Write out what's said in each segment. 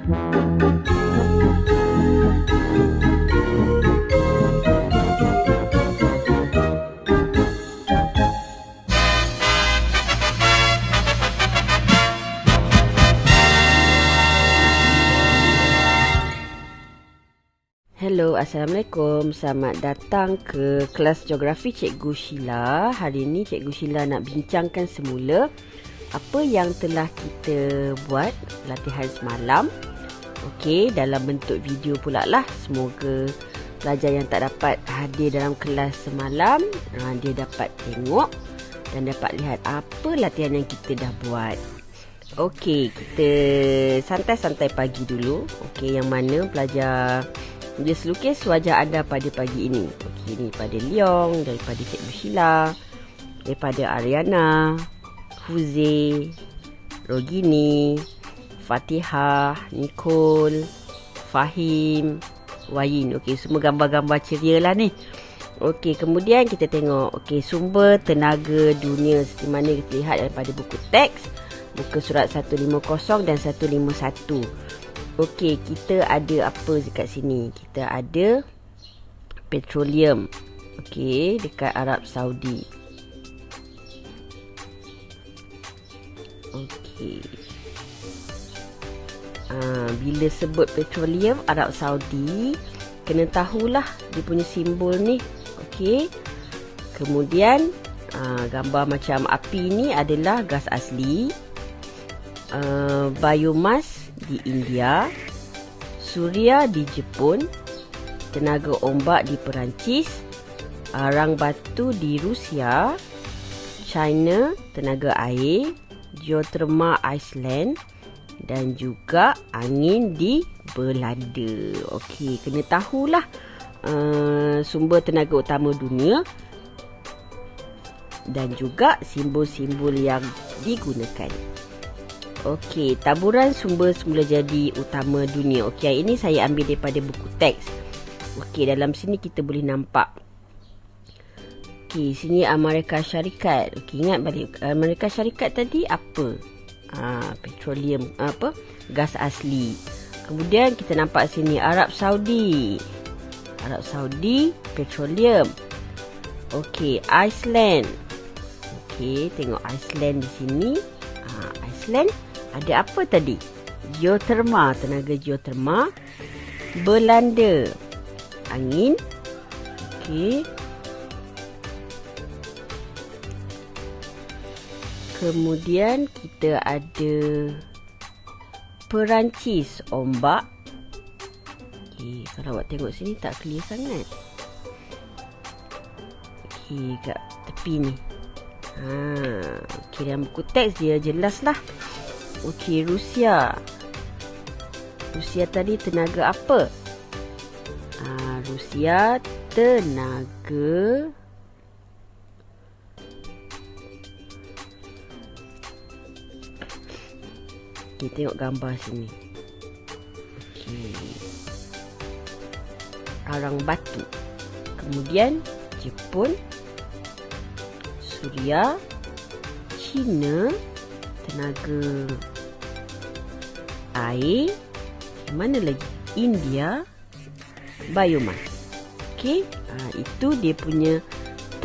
Hello, Assalamualaikum. Selamat datang ke kelas geografi Cikgu Sheila. Hari ini Cikgu Sheila nak bincangkan semula apa yang telah kita buat latihan semalam. Okey, dalam bentuk video pula lah. Semoga pelajar yang tak dapat hadir dalam kelas semalam, dia dapat tengok dan dapat lihat apa latihan yang kita dah buat. Okey, kita santai-santai pagi dulu. Okey, yang mana pelajar tulis lukis wajah anda pada pagi ini. Okey, ni pada Leong, daripada Cikgu Sheila, daripada Ariana, Huze, Rogini, Fatihah, Nicole, Fahim, Wayin. Okey, semua gambar-gambar ceria lah ni. Okey, kemudian kita tengok sumber tenaga dunia seperti mana kita lihat daripada buku teks, muka surat 150 dan 151. Okey, kita ada apa dekat sini? Kita ada petroleum. Okey, dekat Arab Saudi. Okey. Bila sebut petroleum Arab Saudi, kena tahulah dia punya simbol ni. Okey. Kemudian gambar macam api ni adalah gas asli. Biomas di India, suria di Jepun, tenaga ombak di Perancis, arang batu di Rusia, China, tenaga air, geoterma Iceland dan juga angin di Belanda. Okey, kena tahulah sumber tenaga utama dunia dan juga simbol-simbol yang digunakan. Okey, taburan sumber semula jadi utama dunia. Okey, ini saya ambil daripada buku teks. Okey, dalam sini kita boleh nampak. Okey, sini Amerika Syarikat. Okey, ingat balik Amerika Syarikat tadi apa? Petroleum, gas asli. Kemudian kita nampak sini Arab Saudi. Arab Saudi, petroleum. Okey, Iceland. Okey, tengok Iceland di sini. Iceland ada apa tadi? Geoterma, tenaga geoterma. Belanda, angin. Okey. Kemudian kita ada Perancis, ombak. Okey, kalau awak tengok sini tak clear sangat. Okey, kat tepi ni. Okey, dalam buku teks dia jelas lah. Okey, Rusia. Rusia tadi tenaga apa? Rusia tenaga Okey, tengok gambar sini. Okey, arang batu. Kemudian Jepun, suria, China, tenaga air, mana lagi? India, biomas. Okey, itu dia punya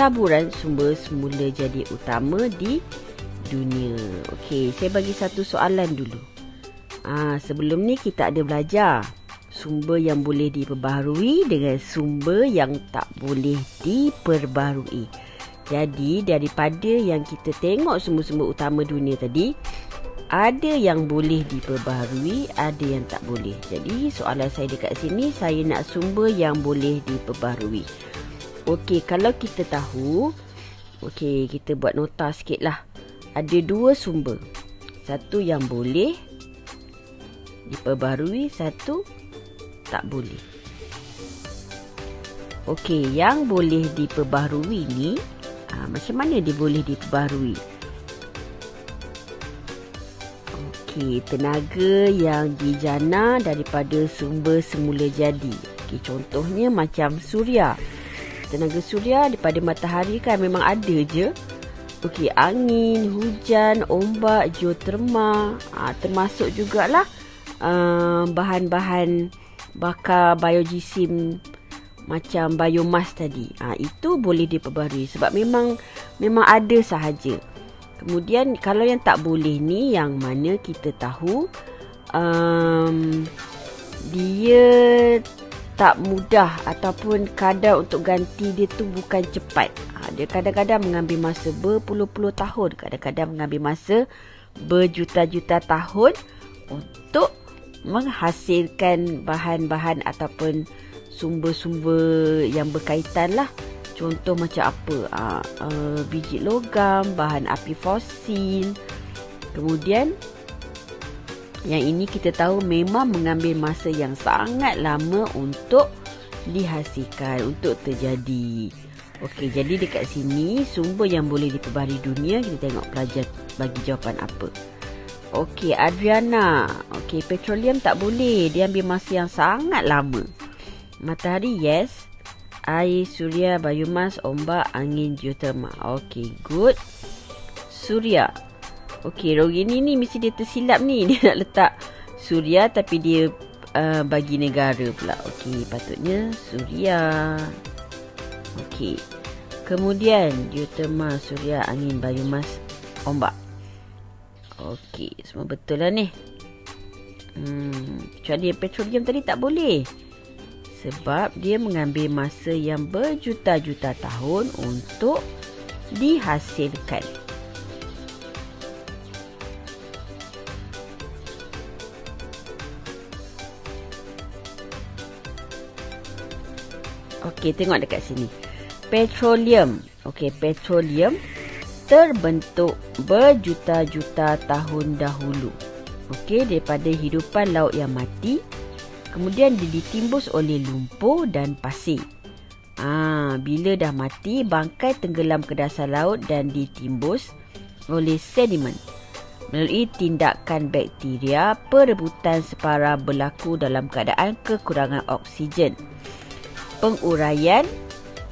taburan sumber semula jadi utama di dunia. Okey, saya bagi satu soalan dulu. Sebelum ni kita ada belajar sumber yang boleh diperbaharui dengan sumber yang tak boleh diperbaharui. Jadi daripada yang kita tengok sumber-sumber utama dunia tadi, ada yang boleh diperbaharui, ada yang tak boleh. Jadi soalan saya dekat sini, saya nak sumber yang boleh diperbaharui. Okey, kalau kita tahu, okey, kita buat nota sikit lah. Ada dua sumber. Satu yang boleh diperbaharui, satu tak boleh. Okey, yang boleh diperbaharui ni, macam mana dia boleh diperbaharui? Okey, tenaga yang dijana daripada sumber semula jadi. Okey, contohnya macam suria. Tenaga suria daripada matahari kan memang ada je. Okey, angin, hujan, ombak, geoterma, termasuk jugalah bahan-bahan bakar biogesim macam biomas tadi. Itu boleh diperbaharui sebab memang ada sahaja. Kemudian kalau yang tak boleh ni, yang mana kita tahu dia tak mudah ataupun kadar untuk ganti dia tu bukan cepat. Dia kadang-kadang mengambil masa berpuluh-puluh tahun, kadang-kadang mengambil masa berjuta-juta tahun untuk menghasilkan bahan-bahan ataupun sumber-sumber yang berkaitan lah. Contoh macam apa? Biji logam, bahan api fosil. Kemudian yang ini kita tahu memang mengambil masa yang sangat lama untuk dihasilkan, untuk terjadi. Okey, jadi dekat sini sumber yang boleh diperbaharui dunia, kita tengok pelajar bagi jawapan apa. Okey, Adriana. Okey, petroleum tak boleh, dia ambil masa yang sangat lama. Matahari, yes. Air, suria, biomas, ombak, angin, geoterma. Okey, good. Suria. Okey, Rogini ni mesti dia tersilap ni. Dia nak letak suria tapi dia bagi negara pula. Okey, patutnya suria. Okey. Kemudian geoterma, suria, angin, biomas, ombak. Okey, semua betul lah ni. Kecuali petroleum tadi tak boleh. Sebab dia mengambil masa yang berjuta-juta tahun untuk dihasilkan. Okey, tengok dekat sini. Petroleum. Okey, petroleum terbentuk berjuta-juta tahun dahulu. Okey, daripada hidupan laut yang mati. Kemudian dia ditimbus oleh lumpur dan pasir. Bila dah mati, bangkai tenggelam ke dasar laut dan ditimbus oleh sedimen. Melalui tindakan bakteria, perebutan separa berlaku dalam keadaan kekurangan oksigen. Penguraian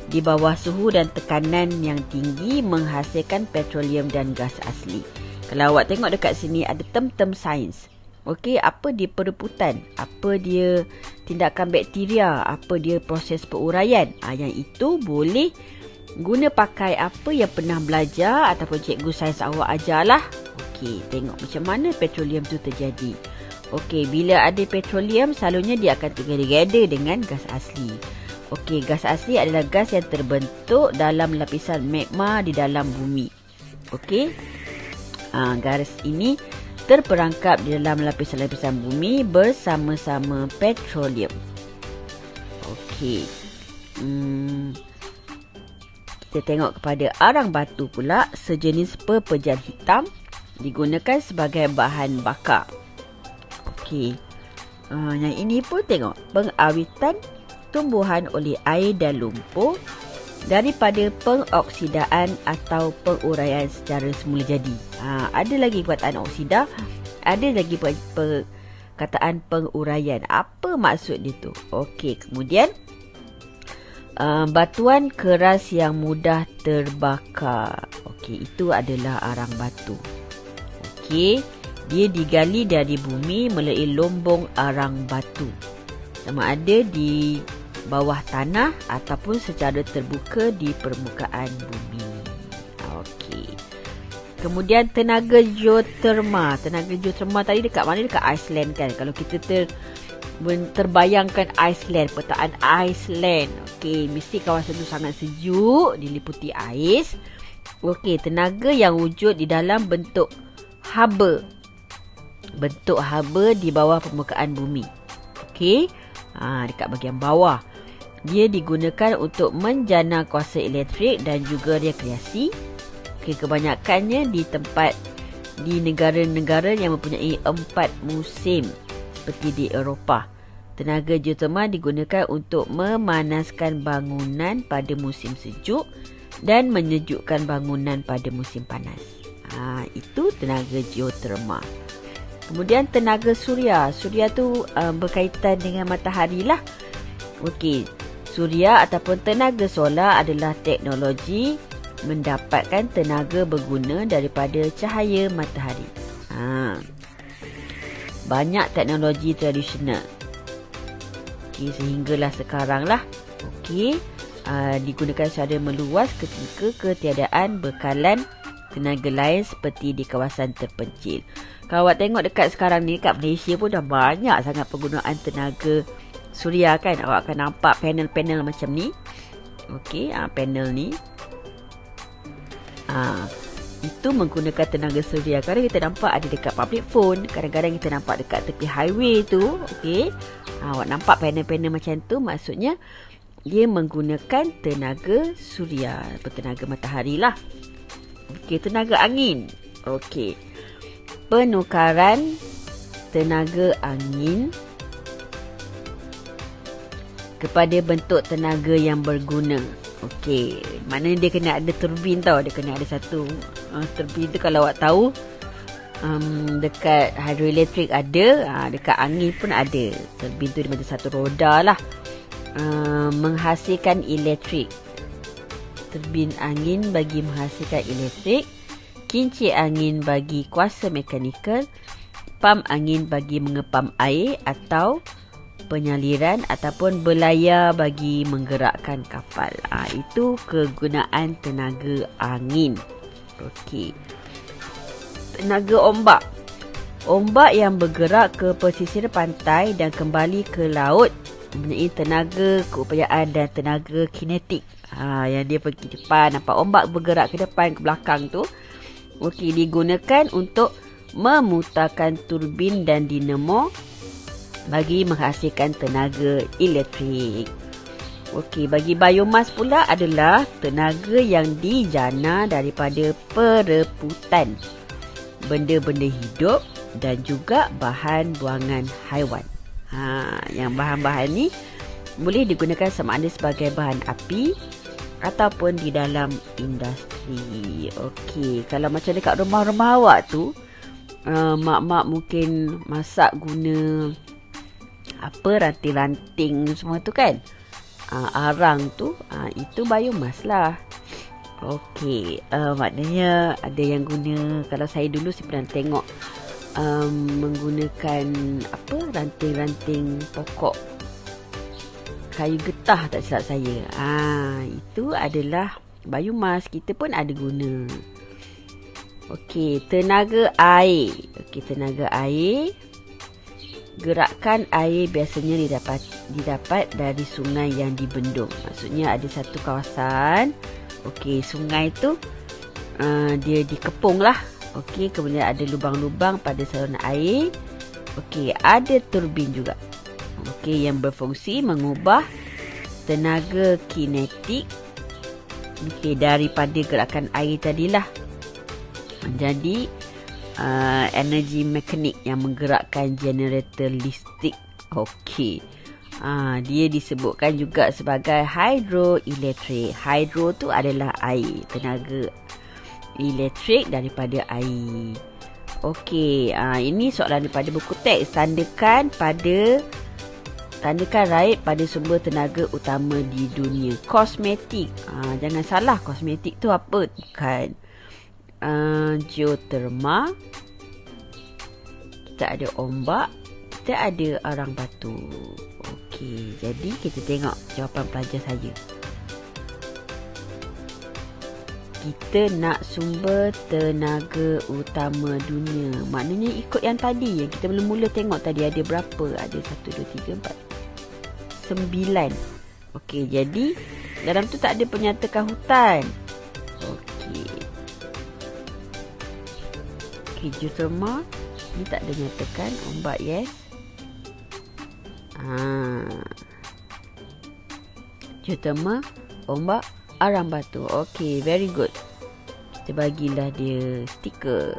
di bawah suhu dan tekanan yang tinggi menghasilkan petroleum dan gas asli. Kalau awak tengok dekat sini ada term-term sains. Okey, apa dia perebutan? Apa dia tindakan bakteria? Apa dia proses penguraian? Yang itu boleh guna pakai apa yang pernah belajar ataupun cikgu sains awak ajarlah. Okey, tengok macam mana petroleum tu terjadi. Okey, bila ada petroleum, selalunya dia akan together dengan gas asli. Okey, gas asli adalah gas yang terbentuk dalam lapisan magma di dalam bumi. Okey. Garis ini terperangkap di dalam lapisan-lapisan bumi bersama-sama petroleum. Okey. Kita tengok kepada arang batu pula, sejenis pepejan hitam digunakan sebagai bahan bakar. Okey. Yang ini pun tengok, pengawitan tumbuhan oleh air dan lumpur daripada pengoksidaan atau penguraian secara semula jadi. Ada lagi perkataan oksida, ada lagi perkataan penguraian. Apa maksud dia tu? Okey, kemudian batuan keras yang mudah terbakar. Okey, itu adalah arang batu. Okey, dia digali dari bumi melalui lombong arang batu. Sama ada di bawah tanah ataupun secara terbuka di permukaan bumi. Okey. Kemudian tenaga geoterma. Tenaga geoterma tadi dekat mana? Dekat Iceland kan. Kalau kita terbayangkan Iceland, petaan Iceland. Okey, mesti kawasan itu sangat sejuk, diliputi ais. Okey, tenaga yang wujud di dalam bentuk haba. Bentuk haba di bawah permukaan bumi. Okey. Dekat bahagian bawah. Dia digunakan untuk menjana kuasa elektrik dan juga rekreasi. Kebanyakannya di negara-negara yang mempunyai 4 musim seperti di Eropah. Tenaga geoterma digunakan untuk memanaskan bangunan pada musim sejuk dan menyejukkan bangunan pada musim panas. Itu tenaga geoterma. Kemudian tenaga suria. Suria tu berkaitan dengan matahari lah. Okey, suria ataupun tenaga solar adalah teknologi mendapatkan tenaga berguna daripada cahaya matahari. banyak teknologi tradisional. Okey, sehinggalah sekarang lah. Okey, digunakan secara meluas ketika ketiadaan bekalan tenaga lain seperti di kawasan terpencil. Kalau awak tengok dekat sekarang ni, kat Malaysia pun dah banyak sangat penggunaan tenaga suria kan. Awak akan nampak panel-panel macam ni. Okey, panel ni. Itu menggunakan tenaga suria. Kadang kita nampak ada dekat public phone, kadang-kadang kita nampak dekat tepi highway tu. Okey, awak nampak panel-panel macam tu, maksudnya dia menggunakan tenaga suria atau tenaga matahari lah. Okey, tenaga angin. Okey, penukaran tenaga angin kepada bentuk tenaga yang berguna. Okey, maknanya dia kena ada turbin tau. Dia kena ada satu turbin tu. Kalau awak tahu, dekat hidroelektrik ada, dekat angin pun ada. Turbin tu dia macam satu roda lah. Menghasilkan elektrik. Turbin angin bagi menghasilkan elektrik. Kincir angin bagi kuasa mekanikal. Pam angin bagi mengepam air atau penyaliran, ataupun belayar bagi menggerakkan kapal. Itu kegunaan tenaga angin. Okey. Tenaga ombak. Ombak yang bergerak ke pesisir pantai dan kembali ke laut mempunyai tenaga keupayaan dan tenaga kinetik. Yang dia pergi depan, nampak ombak bergerak ke depan, ke belakang tu. Okey, digunakan untuk memutarkan turbin dan dinamo bagi menghasilkan tenaga elektrik. Okey, bagi biomas pula adalah tenaga yang dijana daripada perebutan benda-benda hidup dan juga bahan buangan haiwan. Yang bahan-bahan ni boleh digunakan sama ada sebagai bahan api ataupun di dalam industri. Okey, kalau macam dekat rumah-rumah awak tu, mak-mak mungkin masak guna ranting-ranting semua tu kan. Arang tu, itu biomas lah. Okey, maknanya ada yang guna. Kalau saya dulu saya pernah tengok menggunakan ranting-ranting pokok kayu getah, tak silap saya. Itu adalah biomas. Kita pun ada guna. Okey, tenaga air. Okey, tenaga air. Gerakan air biasanya didapat dari sungai yang dibendung. Maksudnya ada satu kawasan. Okey, sungai tu dia dikepung lah. Okey, kemudian ada lubang-lubang pada saluran air. Okey, ada turbin juga. Okey, yang berfungsi mengubah tenaga kinetik daripada gerakan air tadilah menjadi energi mekanik yang menggerakkan generator listrik. Okey. Dia disebutkan juga sebagai hidroelektrik. Hydro tu adalah air, tenaga elektrik daripada air. Okey, ini soalan daripada buku teks. Tandakan raib pada sumber tenaga utama di dunia. Kosmetik. Jangan salah, kosmetik tu apa? Bukan geoterma. Kita ada ombak, kita ada arang batu. Okey, jadi kita tengok jawapan pelajar saya. Kita nak sumber tenaga utama dunia. Maknanya ikut yang tadi, yang kita mula-mula tengok tadi ada berapa? Ada 1, 2, 3, 4, 9. Okey, jadi dalam tu tak ada penyatakan hutan. Okey, geoterma ni tak ada nyatakan. Ombak, yes. Geoterma, ombak, arang batu. Okey, very good. Kita bagilah dia stiker.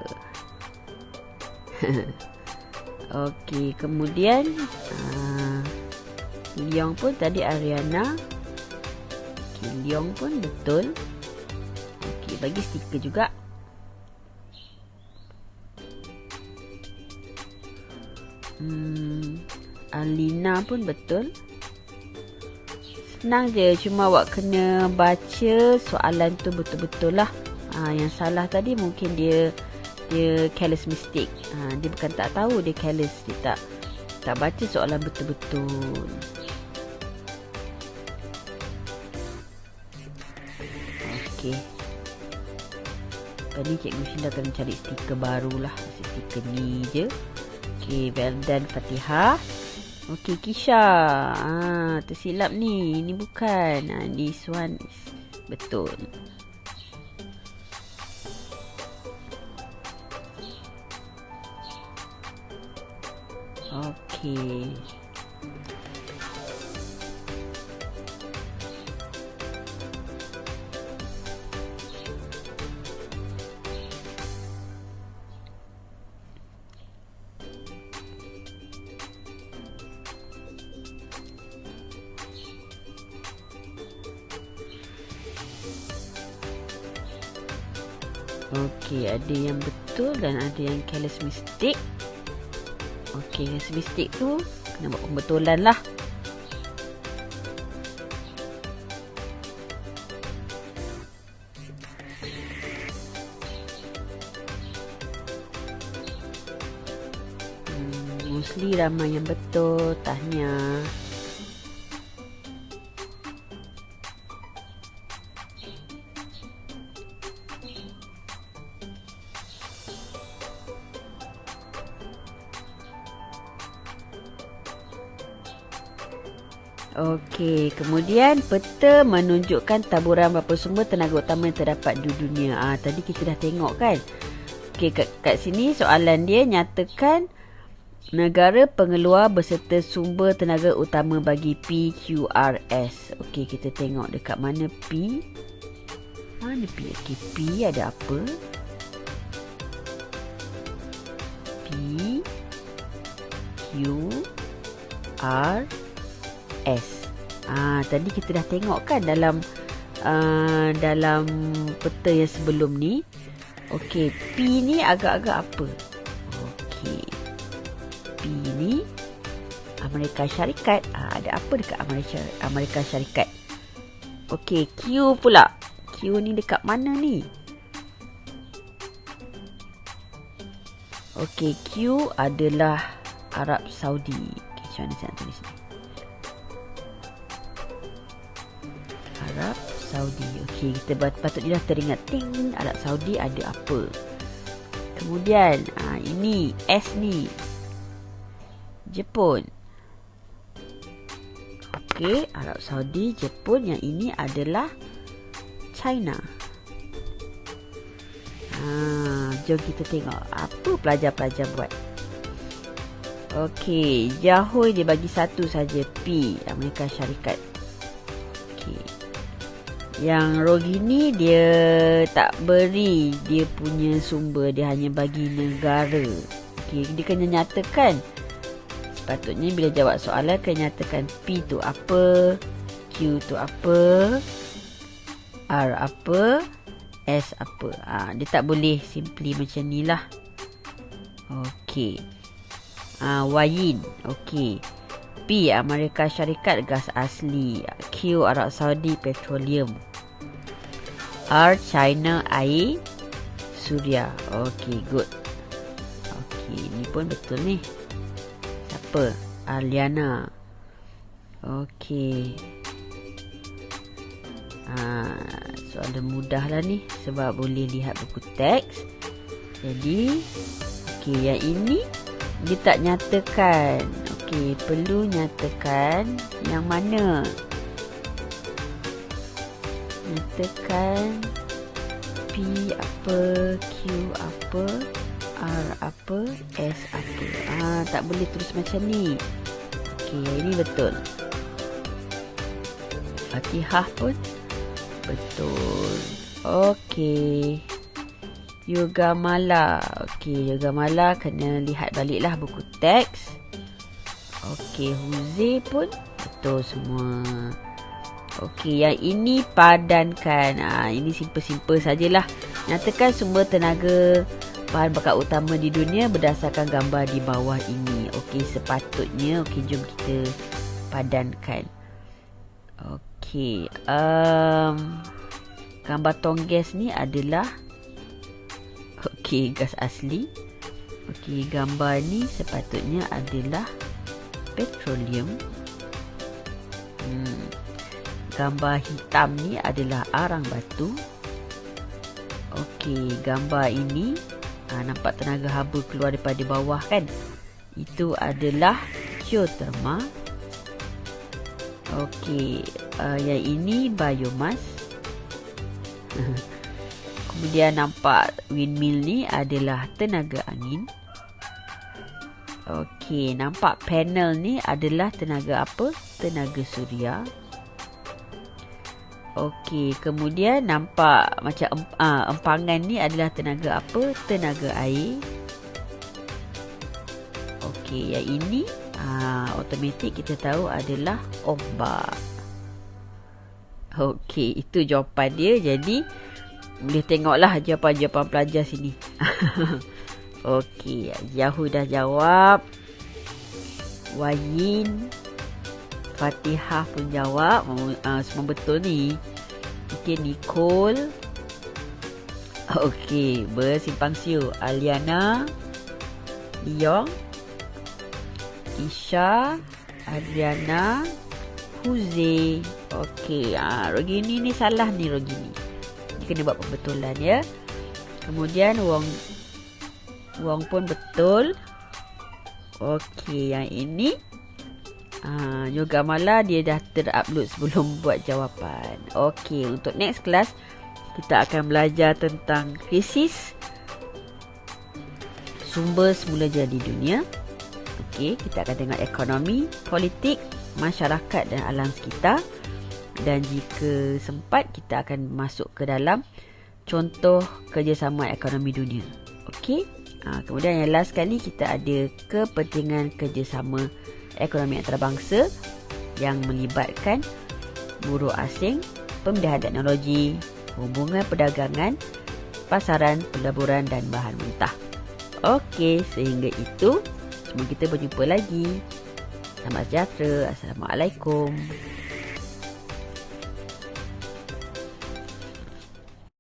Okey, kemudian Leong pun tadi Ariana. Okey, Leong pun betul. Okey, bagi stiker juga. Alina pun betul. Senang je, cuma awak kena baca soalan tu betul-betul lah. Yang salah tadi mungkin dia dia careless mistake. Dia bukan tak tahu dia careless, dia tak baca soalan betul-betul. Okey. Tadi Cikgu Sheila akan cari stiker baru lah. Stiker ni je. Okey, well done Fatihah. Okey, Kisha. Tersilap ni. Ini bukan. This one is betul. Okey. Okey, ada yang betul dan ada yang careless mistake. Okey, careless mistake tu kena buat pembetulan lah. Mostly ramai yang betul. Tahniah. Okey, kemudian peta menunjukkan taburan beberapa sumber tenaga utama yang terdapat di dunia. Tadi kita dah tengok kan. Okey, kat sini soalan dia nyatakan negara pengeluar beserta sumber tenaga utama bagi PQRS. Okey, kita tengok dekat mana P. Mana P? Okey, P ada apa? P Q R S. Tadi kita dah tengok kan dalam peta yang sebelum ni. Okey, P ni agak-agak apa? Okey, P ni Amerika Syarikat. Ada apa dekat Amerika Syarikat? Okey, Q pula. Q ni dekat mana ni? Okey, Q adalah Arab Saudi. Okey, macam mana saya nak tulis ni? Arab Saudi. Okey, kita patutnya dah teringat ting, Arab Saudi ada apa. Kemudian ini S ni Jepun. Okey, Arab Saudi, Jepun. Yang ini adalah China. Jom kita tengok apa pelajar-pelajar buat. Okey, Yahoo dia bagi satu saja, P, Amerika Syarikat. Okey. Yang Rogini dia tak beri dia punya sumber, dia hanya bagi negara. Okey, dia kena nyatakan. Sepatutnya bila jawab soalan kena nyatakan P tu apa, Q tu apa, R apa, S apa. Dia tak boleh simply macam ni lah. Okey. Wayin. Okey. P, Amerika Syarikat, gas asli. Q, Arab Saudi, petroleum. R, China, air, suria. Okey, good. Okey, ni pun betul ni. Siapa? Aliana. Okey. Soalan mudah lah ni sebab boleh lihat buku teks. Jadi okey, yang ini dia tak nyatakan. Okey, perlu nyatakan yang mana. Nyatakan P apa, Q apa, R apa, S apa. Tak boleh terus macam ni. Okey, ini betul. Fatihah pun betul. Okey. Yoga Mala. Okey, Yoga Mala kena lihat baliklah buku teks. Okey, Huzi pun betul semua. Okey, yang ini padankan. Ini simple-simple sajalah. Nyatakan sumber tenaga bahan bakar utama di dunia berdasarkan gambar di bawah ini. Okey, sepatutnya. Okey, jom kita padankan. Okey, gambar tong gas ni adalah Okey, gas asli. Okey, gambar ni sepatutnya adalah petroleum. Gambar hitam ni adalah arang batu. Okey, gambar ini nampak tenaga haba keluar daripada bawah kan? Itu adalah geothermal. Okey, yang ini biomass. Kemudian nampak windmill ni adalah tenaga angin. Okey, nampak panel ni adalah tenaga apa? Tenaga suria. Okey, kemudian nampak macam empangan ni adalah tenaga apa? Tenaga air. Okey, yang ini automatik kita tahu adalah ombak. Okey, itu jawapan dia. Jadi boleh tengoklah jawapan-jawapan pelajar sini. Okey, Yahoo dah jawab. Wayin, Fatihah pun jawab. Semua betul ni. Okey, Nicole. Okey, bersimpang siur. Aliana, Leong, Isha, Adriana, Huze. Okey, Rogini ni salah ni Rogini. Dia kena buat pembetulan ya. Kemudian Wong pun betul. Okey, yang ini Yoga Mala dia dah terupload sebelum buat jawapan. Okey, untuk next class kita akan belajar tentang krisis sumber semula jadi dunia. Okey, kita akan tengok ekonomi, politik, masyarakat dan alam sekitar. Dan jika sempat kita akan masuk ke dalam contoh kerjasama ekonomi dunia. Okey. Kemudian yang last sekali kita ada kepentingan kerjasama ekonomi antarabangsa yang melibatkan buruh asing, pemindahan teknologi, hubungan perdagangan, pasaran, pelaburan dan bahan mentah. Okey, sehingga itu semua kita berjumpa lagi. Selamat sejahtera. Assalamualaikum.